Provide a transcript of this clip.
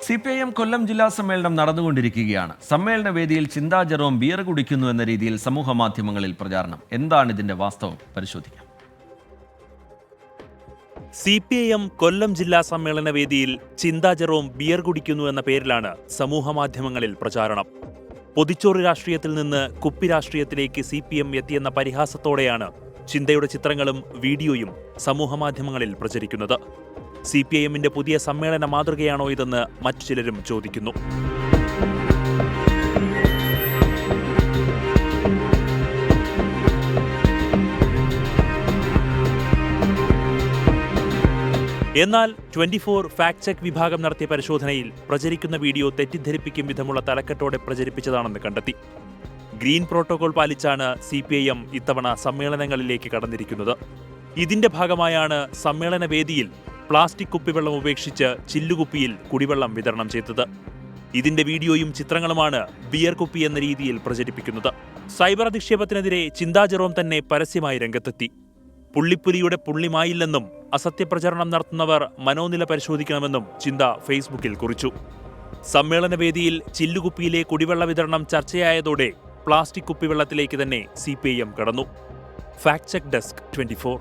CPIM കൊല്ലം ജില്ലാ സമ്മേളനം നടന്നുകൊണ്ടിരിക്കുകയാണ്. സമ്മേളന വേദിയിൽ ചിന്താ ജെറോം ബിയർ കുടിക്കുന്നു എന്ന രീതിയിൽ സമൂഹ മാധ്യമങ്ങളിൽ പ്രചാരണം. എന്താണ് ഇതിന്റെ വാസ്തവം? പരിശോധിക്കാം. CPIM കൊല്ലം ജില്ലാ സമ്മേളന വേദിയിൽ ചിന്താ ജെറോം ബിയർ കുടിക്കുന്നു എന്ന പേരിലാണ് സമൂഹ മാധ്യമങ്ങളിൽ പ്രചാരണം. പൊതിച്ചോറ് രാഷ്ട്രീയത്തിൽ നിന്ന് കുപ്പി രാഷ്ട്രീയത്തിലേക്ക് CPM എത്തിയെന്ന പരിഹാസത്തോടെയാണ് ചിന്തയുടെ ചിത്രങ്ങളും വീഡിയോയും സമൂഹമാധ്യമങ്ങളിൽ പ്രചരിക്കുന്നത്. CPIMന്റെ പുതിയ സമ്മേളന മാതൃകയാണോ ഇതെന്ന് മറ്റു ചിലരും ചോദിക്കുന്നു. എന്നാൽ 24 ഫാക്ട് ചെക്ക് വിഭാഗം നടത്തിയ പരിശോധനയിൽ പ്രചരിക്കുന്ന വീഡിയോ തെറ്റിദ്ധരിപ്പിക്കും വിധമുള്ള തലക്കെട്ടോടെ പ്രചരിപ്പിച്ചതാണെന്ന് കണ്ടെത്തി. ഗ്രീൻ പ്രോട്ടോകോൾ പാലിച്ചാണ് CPIM ഇത്തവണ സമ്മേളനങ്ങളിലേക്ക് കടന്നിരിക്കുന്നത്. ഇതിന്റെ ഭാഗമായാണ് സമ്മേളന വേദിയിൽ പ്ലാസ്റ്റിക് കുപ്പിവെള്ളം ഉപേക്ഷിച്ച് ചില്ലുകുപ്പിയിൽ കുടിവെള്ളം വിതരണം ചെയ്തത്. ഇതിന്റെ വീഡിയോയും ചിത്രങ്ങളുമാണ് ബിയർ കുപ്പി എന്ന രീതിയിൽ പ്രചരിപ്പിക്കുന്നത്. സൈബർ അധിക്ഷേപത്തിനെതിരെ ചിന്താ ജെറോം തന്നെ പരസ്യമായി രംഗത്തെത്തി. പുള്ളിപ്പുലിയുടെ പുള്ളിമായില്ലെന്നും അസത്യപ്രചരണം നടത്തുന്നവർ മനോനില പരിശോധിക്കണമെന്നും ചിന്ത ഫേസ്ബുക്കിൽ കുറിച്ചു. സമ്മേളനവേദിയിൽ ചില്ലുകുപ്പിയിലെ കുടിവെള്ള വിതരണം ചർച്ചയായതോടെ പ്ലാസ്റ്റിക് കുപ്പിവെള്ളത്തിലേക്ക് തന്നെ CPIM കടന്നു. Fact check desk 24.